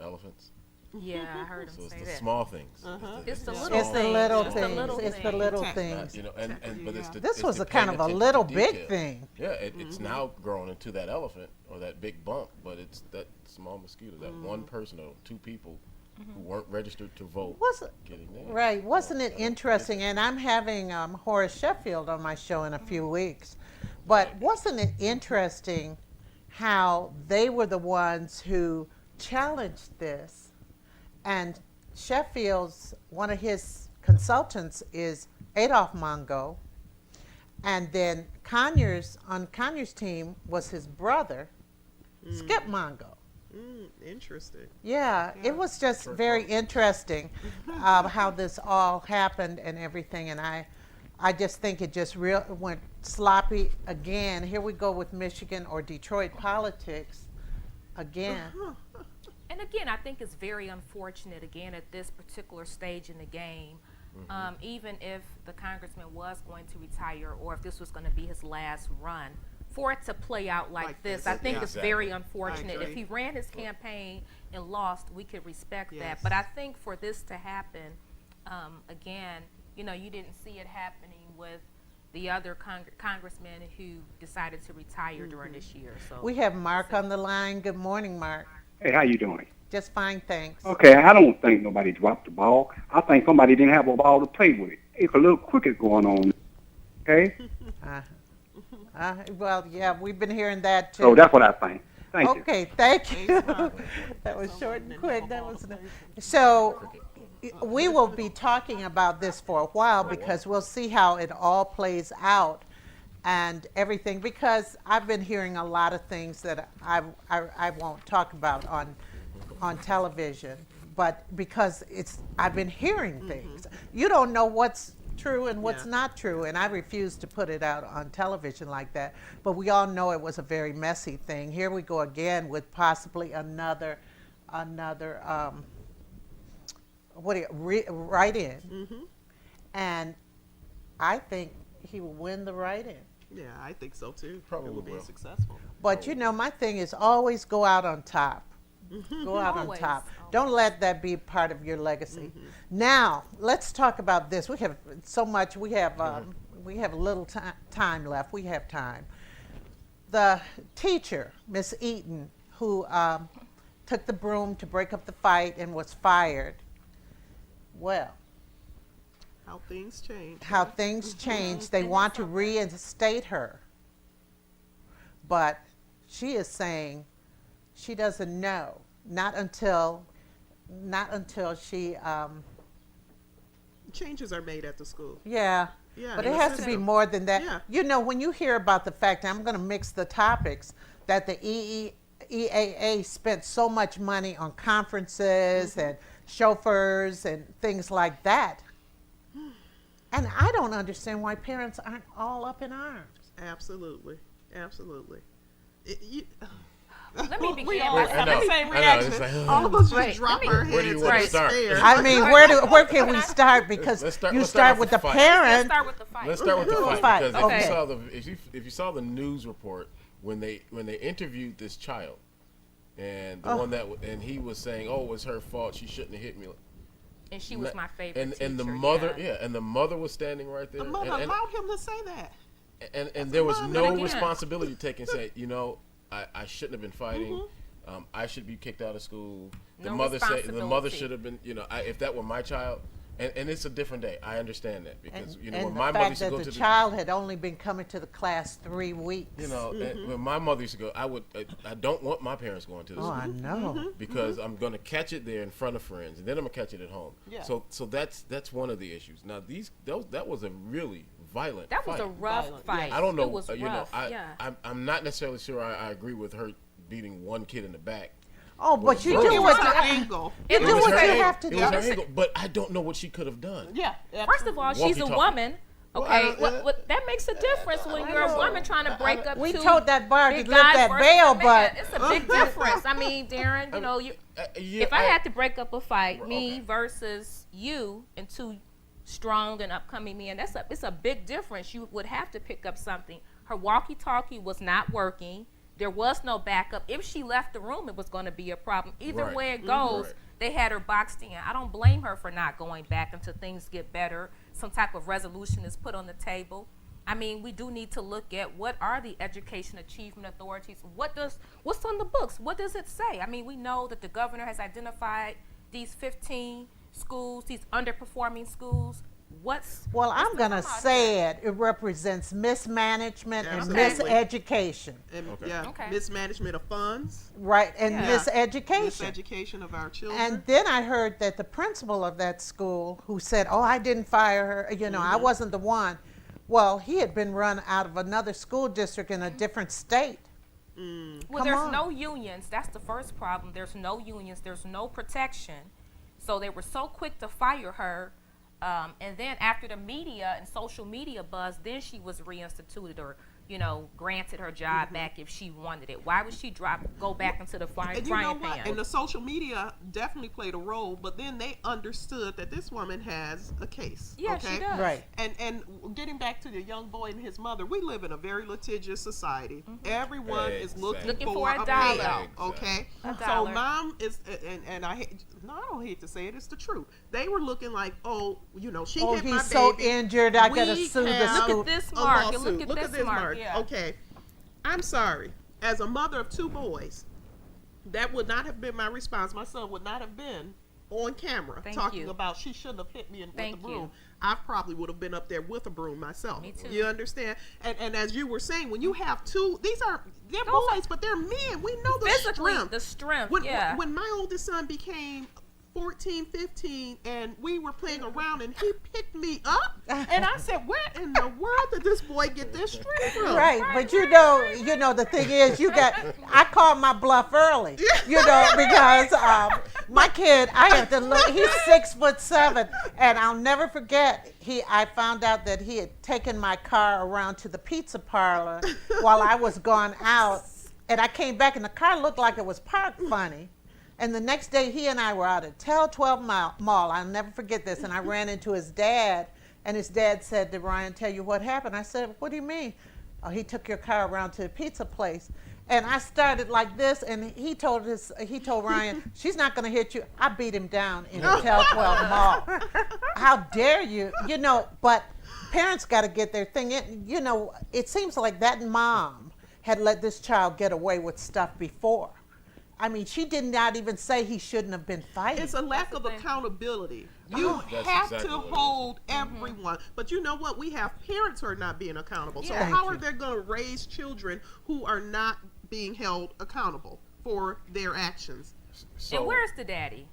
elephants. Yeah, I heard him So it's say the that. small things. It's the small little It's the things. little It's the things. little It's the things. little Not- things. But it's the, This it's was the a kind paying of a attention little to big detail. thing. Yeah, it's now grown into that elephant or that big bump, but it's that small mosquito, that one person or two people who weren't registered to vote Was getting there. Right. Wasn't I it don't get interesting? And I'm having Horace Sheffield on my show in a few weeks. But wasn't it interesting how they were the ones who challenged this? And Sheffield's, one of his consultants is Adolph Mongo. And then on Conyers' team was his brother, Skip Mongo. Interesting. Yeah, it was just very interesting how this all happened and everything, and I just think it just went sloppy again. Here we go with Michigan or Detroit politics again. And again, I think it's very unfortunate, again, at this particular stage in the game, even if the congressman was going to retire or if this was going to be his last run, for it to play out like this, I think yeah. it's very I unfortunate. If agree. he ran his campaign and lost, we could respect that. Yes. But I think for this to happen, again, you didn't see it happening with the other congressman who decided to retire during this year. So We have Mark on the line. Good morning, Mark. Hey, how you doing? Just fine, thanks. Okay, I don't think nobody dropped the ball. I think somebody didn't have a ball to play with. It's a little cricket going on. Okay, Well, yeah, we've been hearing that too. so that's what I think. Thank you. Okay, thank you. That was short and quick. So we will be talking about this for a while because we'll see how it all plays out and everything, because I've been hearing a lot of things that I won't talk about on television, but because I've been hearing things. You don't know what's true and what's Yeah. not true, and I refuse to put it out on television like that. But we all know it was a very messy thing. Here we go again with possibly another write-in, and I think he will win the write-in. Yeah, I think so too. Probably it will be will. successful. But my thing is always go out on top. Go out on Always, top. always. Don't let that be part of your legacy. Now, let's talk about this. We have so much. We have little time left. We have time. The teacher, Miss Eaton, who took the broom to break up the fight and was fired. Well, How things change. how things change. They want to reinstate her. But she is saying she doesn't know. Not until she, Changes are made at the school. yeah. Yeah, But in it the has to be system. more than that. Yeah. When you hear about the fact, I'm going to mix the topics, that the EAA spent so much money on conferences and chauffeurs and things like that. And I don't understand why parents aren't all up in arms. Absolutely. Absolutely. Let me We begin all by have I know, the same I know, reaction. it's like, All of us just Right, drop let me- our Where do you heads wanna in start? despair. I mean, where can we start? Because Let's start- you let's start start with with the the fight. Let's parent. start with the fight. Let's start with the fight, Fight, because okay. if you saw the news report when they interviewed this child, and the one and he was saying, "Oh, it was her fault. She shouldn't have hit me." And she was my favorite And the teacher, mother, yeah. and the mother was standing right there, The mother allowed him to say that. and there was mother. no Again. responsibility taken. Say, I shouldn't have been fighting. I should be kicked out of school. The No mother said the mother responsibility. should have been. If that were my child, and it's a different day. I understand that because And when the my mother fact used to that go the to the child had only been coming to the class 3 weeks. and when my mother used to go, I don't want my parents going to the Oh, school I know. because I'm going to catch it there in front of friends, and then I'm going to catch it at home. Yeah. So that's one of the issues. Now that was a really violent. That was fight. a rough Violent, fight. I don't know. It was rough. I'm not necessarily sure I agree with her beating one kid in the back. Oh, but you It do was what her you angle. you It do was what her you angle. have to It do. was her angle, but I don't know what she could have done. Yeah. First of all, she's a Walkie-talkie. woman. Well, I Okay, don't- that makes a difference when you're a woman trying to break up We two told that bar to big lift guys that versus veil, a man. but It's a big difference. I mean, Darren, you know, Yeah, if I had to break up a fight, me okay. versus you and two strong and upcoming men, it's a big difference. You would have to pick up something. Her walkie-talkie was not working. There was no backup. If she left the room, it was going to be a problem. Either Right. way it goes, Right. they had her boxed in. I don't blame her for not going back until things get better. Some type of resolution is put on the table. I mean, we do need to look at what are the education achievement authorities. What's on the books? What does it say? I mean, we know that the governor has identified these 15 schools, these underperforming schools. Well, I'm going to say it. It represents mismanagement and Absolutely. miseducation. And, Okay. yeah, Okay. mismanagement of funds, Right, and Yeah. miseducation. miseducation of our children. And then I heard that the principal of that school, who said, "Oh, I didn't fire her. You know, I wasn't the one." Well, he had been run out of another school district in a different state. Well, Come there's on. no unions. That's the first problem. There's no unions. There's no protection. So they were so quick to fire her. And then after the media and social media buzz, then she was reinstituted or, granted her job back if she wanted it. Why would she go back into the frying And you know pan? what? And the social media definitely played a role, but then they understood that this woman has a case. Yeah, okay? she does. Right. And getting back to the young boy and his mother, we live in a very litigious society. Everyone is looking, Looking for for a a dollar. payout. Okay. A So dollar. mom is, and I don't hate to say it, it's the truth. They were looking like, she Oh, hit my he's so baby. injured, I gotta We sue the have school. Look at this a mark. lawsuit. Look at this mark. Yeah. Okay. I'm sorry. As a mother of two boys, that would not have been my response. My son would not have been on camera Thank talking you. about she shouldn't have hit me with Thank the broom. you. I probably would have been up there with a broom myself. Me too. You understand? And as you were saying, when you have two, they're Those are- boys, but they're men. We know the Physically, strength. the strength, When, yeah. when my oldest son became 14, 15, and we were playing around, and he picked me up, and I said, "Where in the world did this boy get this strength from?" Right, but you know, the thing is, I called my bluff early, because my kid, I have to look. He's 6'7", and I'll never forget. I found out that he had taken my car around to the pizza parlor while I was gone out, and I came back, and the car looked like it was parked funny. And the next day, he and I were out at Tel 12 Mall. I'll never forget this. And I ran into his dad, and his dad said, "Did Ryan tell you what happened?" I said, "What do you mean?" "Oh, he took your car around to the pizza place." And I started like this, and he told Ryan, "She's not going to hit you." I beat him down in the Tel 12 Mall. How dare you? But parents got to get their thing in. It seems like that mom had let this child get away with stuff before. I mean, she did not even say he shouldn't have been fighting. It's a lack of accountability. You That's have exactly to what it is. hold everyone. But you know what? We have parents who are not being accountable. So Yeah. how Thank are you. they going to raise children who are not being held accountable for their actions? So, And where's the daddy?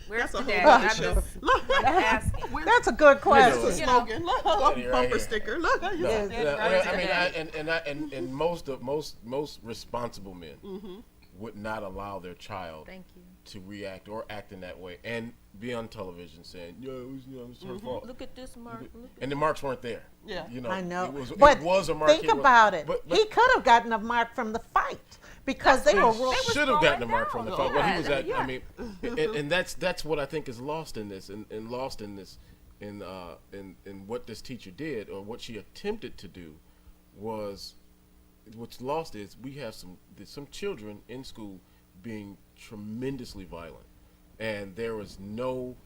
Where's That's the a whole daddy? other I'm show. just Look, asking. That's a good that's question. a slogan. Look, a Right bumper here. sticker. Look, No, Yes. and most responsible men would not allow their child Thank you. to react or act in that way and be on television saying, it's her fault. Look at this mark. Look at And the marks weren't there. Yeah. I know. It was a mark. think about it. But He could have gotten a mark from the fight because they were real. should have gotten a mark from the fight. What he was at, Yeah. I mean, and that's what I think is lost in this, and lost in this, in what this teacher did or what she attempted to do, was what's lost is we have some children in school being tremendously violent, and there was no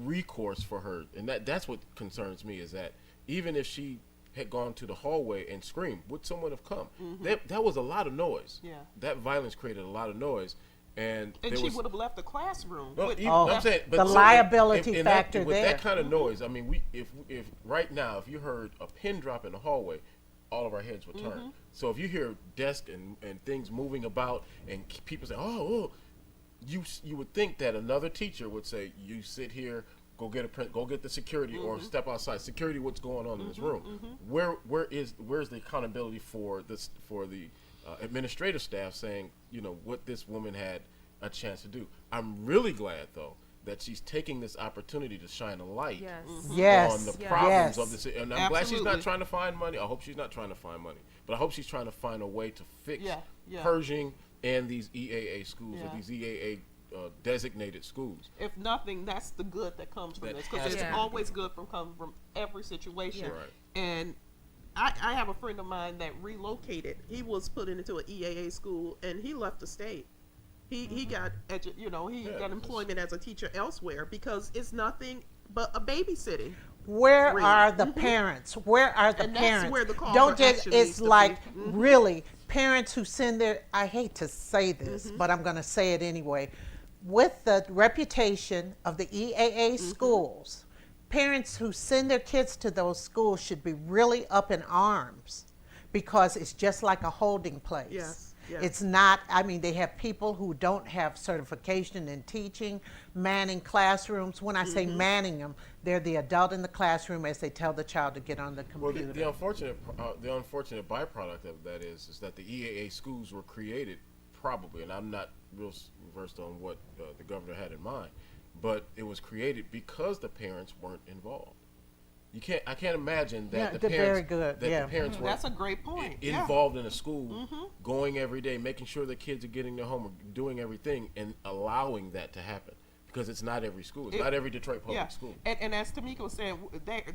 recourse for her, and that's what concerns me, is that even if she had gone to the hallway and screamed, would someone have come? That was a lot of noise. Yeah. That violence created a lot of noise, and And there she was, would have left the classroom. well, with- even, Oh, I'm saying, but the so liability in that- factor with there. that kind of noise, I mean, if right now, if you heard a pin drop in the hallway, all of our heads would turn. So if you hear desk and things moving about and people say, oh, you would think that another teacher would say, you sit here, go get a print, go get the security, or step outside. Security, what's going on in this room? Where's the accountability for the administrative staff saying, what this woman had a chance to do? I'm really glad though that she's taking this opportunity to shine a light Yes. on the Yes. problems Yes. of this. And I'm glad she's Absolutely. not trying to find money. I hope she's not trying to find money, but I hope she's trying to find a way to fix Yeah. Pershing and these EAA schools or Yeah. these EAA designated schools. If nothing, that's the good that comes from That this, because has it's to be always good from coming from every situation. Yeah. Right. And I have a friend of mine that relocated. He was put into an EAA school, and he left the state. He got he got employment as a teacher elsewhere because it's nothing but a babysitting. Where Really. are the parents? Where are the And that's parents? where the call Don't for just, action needs it's to be. like really parents who send their, I hate to say this, but I'm going to say it anyway. With the reputation of the EAA schools, parents who send their kids to those schools should be really up in arms because it's just like a holding place. Yes. Yes. It's not, I mean, they have people who don't have certification in teaching, manning classrooms. When I say manning them, they're the adult in the classroom as they tell the child to get on the Well, computer. the unfortunate byproduct of that is that the EAA schools were created probably, and I'm not real versed on what the governor had in mind, but it was created because the parents weren't involved. I can't imagine that Yeah, the they're parents very good, that yeah. the parents were That's a great point. Yeah. involved in a school, going every day, making sure the kids are getting their homework, doing everything, and allowing that to happen. Because it's not every school. It's not every Detroit public school. And as Tamika was saying,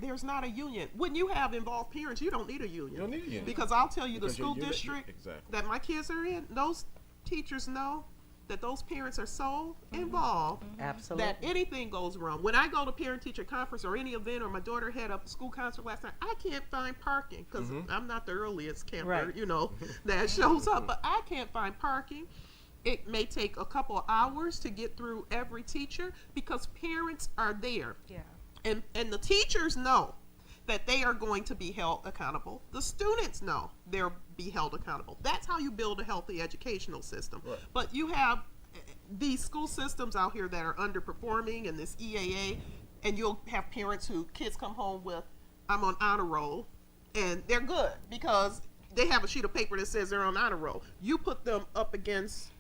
there's not a union. When you have involved parents, you don't need a union. You don't need a union. Because I'll tell you, Because the your school unit- district exactly. that my kids are in, those teachers know that those parents are so involved Absolutely. that anything goes wrong. When I go to parent-teacher conference or any event, or my daughter had a school concert last night, I can't find parking because I'm not the earliest camper, Right. that shows up. But I can't find parking. It may take a couple of hours to get through every teacher because parents are there. Yeah. And the teachers know that they are going to be held accountable. The students know they'll be held accountable. That's how you build a healthy educational system. Right. But you have these school systems out here that are underperforming and this EAA, and you'll have parents who kids come home with, I'm on honor roll, and they're good because they have a sheet of paper that says they're on honor roll. You put them up against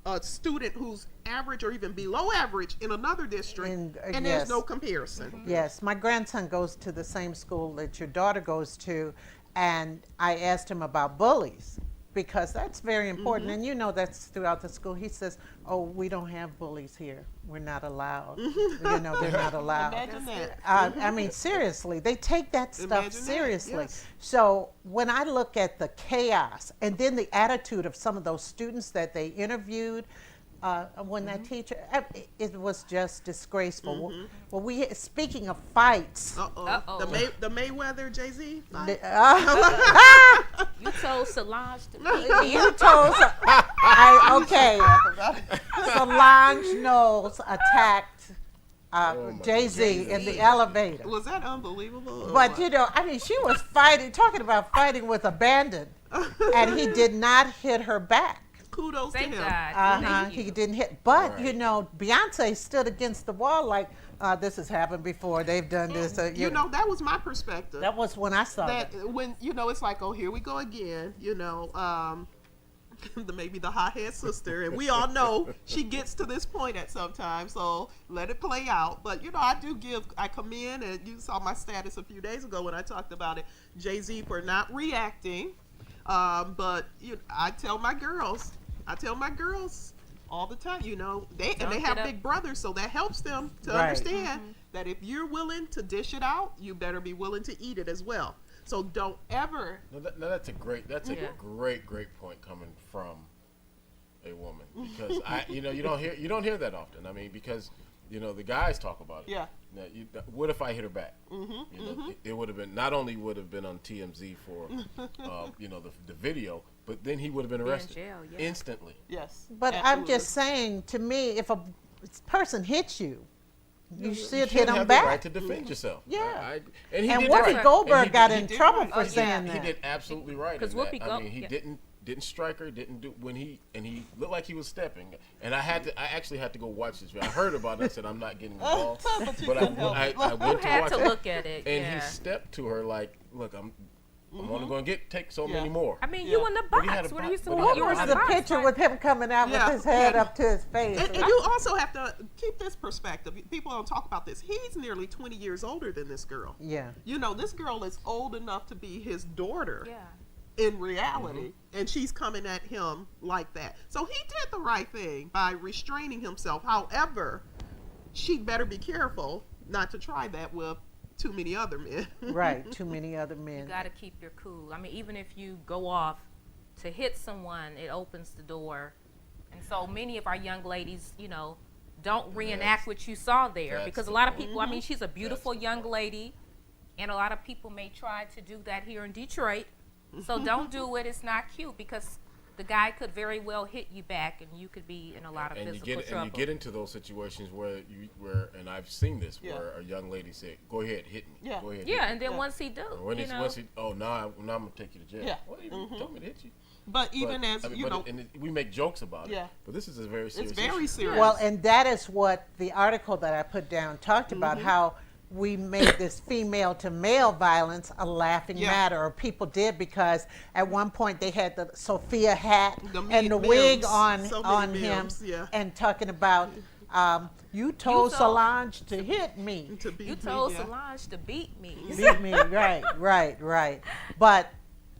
a student who's average or even below average in another district, And, and yes. there's no comparison. Yes, my grandson goes to the same school that your daughter goes to, and I asked him about bullies because that's very important. And you know that's throughout the school. He says, "Oh, we don't have bullies here. We're not allowed. They're not allowed." Imagine that. I mean, seriously, they take that stuff Imagine that, seriously. yes. So when I look at the chaos and then the attitude of some of those students that they interviewed, when that teacher, it was just disgraceful. Well, speaking of fights, Uh-oh. The Mayweather Jay-Z fight? You told Solange to you told Solange Knowles attacked Jay-Z in the elevator. Was that unbelievable? or But what? I mean, she was talking about fighting with abandon, and he did not hit her back. Kudos Thank to him. God. Thank He you. didn't hit, but Right. Beyonce stood against the wall like this has happened before. They've done this. You know, that was my perspective. that was when I saw that it. when it's like, oh, here we go again. Maybe the hothead sister, and we all know she gets to this point at some time. So let it play out. But I commend, and you saw my status a few days ago when I talked about it. Jay-Z for not reacting. But I tell my girls all the time. They Don't have get up. big brothers, so that helps them to Right. understand that if you're willing to dish it out, you better be willing to eat it as well. So don't ever. No, that's a great Yeah. great point coming from a woman, because you don't hear that often. I mean, because the guys talk about it. Yeah. Now, what if I hit her back? It would have been, not only would have been on TMZ for the video, but then he would have been Be in arrested jail, yeah. instantly. Yes. But I'm absolutely. just saying, to me, if a person hits you, you should should hit have them the back. right to defend yourself. Yeah. And he And did Whoopi right. Goldberg And he got did- in he did trouble right. for He did- saying He that. did absolutely right. 'Cause in that. Whoopi I mean, he yeah. didn't didn't strike her, didn't do when he looked like he was stepping, and I actually had to go watch this video. I heard about it. I said I'm not getting involved, but I went to had watch to it, look at it. and yeah. he stepped to her like, look, I'm only going to take so many more. I mean, Yeah. you in the But he had box. a What are box- you but supposed he What had you a were was in the box, picture right? with him coming out Yeah. with his head Yeah. up to his face? And you also have to keep this perspective. People don't talk about this. He's nearly 20 years older than this girl. Yeah. You know, this girl is old enough to be his daughter Yeah. in reality, and she's coming at him like that. So he did the right thing by restraining himself. However, she'd better be careful not to try that with too many other men. Right. Too many other You men. got to keep your cool. I mean, even if you go off to hit someone, it opens the door. And so many of our young ladies, you know, don't reenact what you saw there that's because a the lot of point. people, I mean, she's a beautiful the young lady, and a lot of people may try to do that here in Detroit. So don't do it. It's not cute because the guy could very well hit you back, and you could be in a lot of And physical trouble. you get into those situations where and I've seen this Yeah. where a young lady said, "Go ahead, hit me." Yeah. Go ahead. yeah, hit and then Yeah. once he do, me. Or when you it's know, once he, oh, now I'm gonna take you to jail. Yeah. Well, you told me to hit you. But even But, as, I mean, you know, we make jokes about Yeah. it. But this is a very serious it's very issue. serious. Well, and that is what the article that I put down talked about, how we made this female to male violence a laughing Yeah. matter, or people did, because at one point they had the Sophia hat The and the memes, wig so on many him, memes, yeah. and talking about, you told told- Solange to hit me. to be you told yeah. Solange to beat me. Beat me, right. But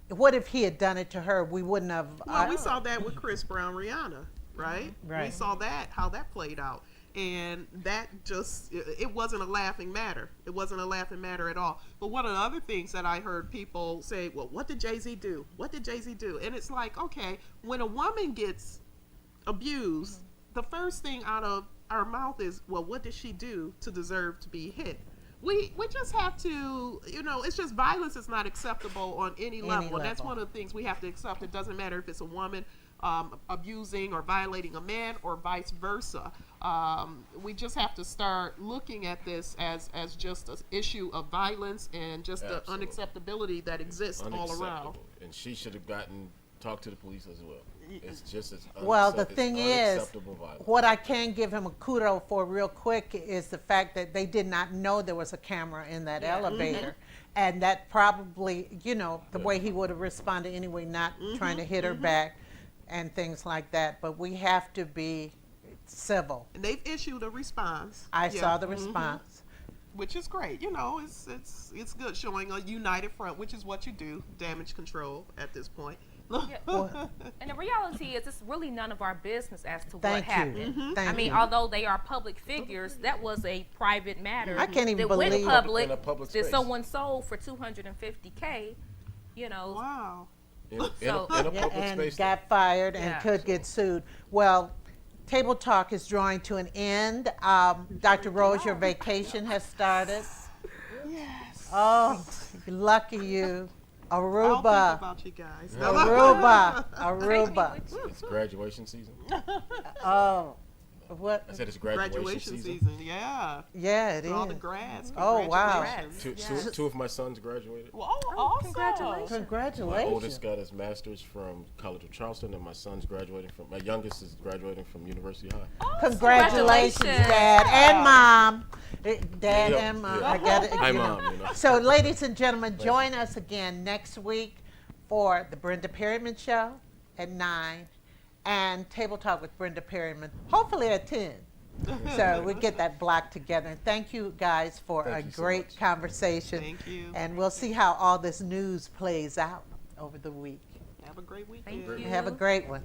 what if he had done it to her? We wouldn't have. Well, we saw that with Chris Brown, Rihanna, right? Right. We saw that, how that played out. And that just, it wasn't a laughing matter. It wasn't a laughing matter at all. But one of the other things that I heard people say, well, what did Jay-Z do? What did Jay-Z do? And it's like, okay, when a woman gets abused, the first thing out of our mouth is, well, what did she do to deserve to be hit? We just have to, you know, it's just violence is not acceptable on any level. And that's level. one of the things we have to accept. It doesn't matter if it's a woman abusing or violating a man or vice versa. We just have to start looking at this as just an issue of violence and just the Absolutely. unacceptability that exists all around. Unacceptable. And she should have talked to the police as well. It's just as Well, the it's thing is, unacceptable violence. what I can give him a kudo for real quick is the fact that they did not know there was a camera in that elevator. And that probably, you know, the way he would have responded anyway, not trying to hit her back and things like that. But we have to be civil. And they've issued a response. I Yeah. saw the response. Which is great. You know, it's good showing a united front, which is what you do, damage control at this point. Yeah. And the reality is, it's really none of our business as to Thank what you. happened. Thank I mean, you. although they are public figures, that was a private matter. I can't even that went believe- public. In a public That space. someone sold for $250K. You know, Wow. in a So- public Yeah, and space. got fired and Yeah. could get sued. Well, Table Talk is drawing to an end. Dr. Rose, your vacation has started. Yes. Oh, lucky you. I'll think Aruba. about you guys. Aruba. take me Aruba. with you. It's graduation season. Oh, what? I said it's graduation, season. Yeah. Yeah, it For all the is. grads. Oh, wow. Congratulations. Two of my sons graduated. Well, awesome. congratulations. My Congratulations. oldest got his master's from College of Charleston, and my son's graduating from. My youngest is graduating from University High. Congratulations, Congratulations. Dad and Mom. Dad Yep, and Mom. yeah. I got it. Hi, you know. Mom. You know. So, ladies and gentlemen, join us again next week for the Brenda Perryman Show at 9 and Table Talk with Brenda Perryman, hopefully at 10. So we get that block together. And thank you guys for Thank a you so great much. conversation. Thank you. And we'll see how all this news plays out over the week. Have a great weekend. Thank you. Have a great one.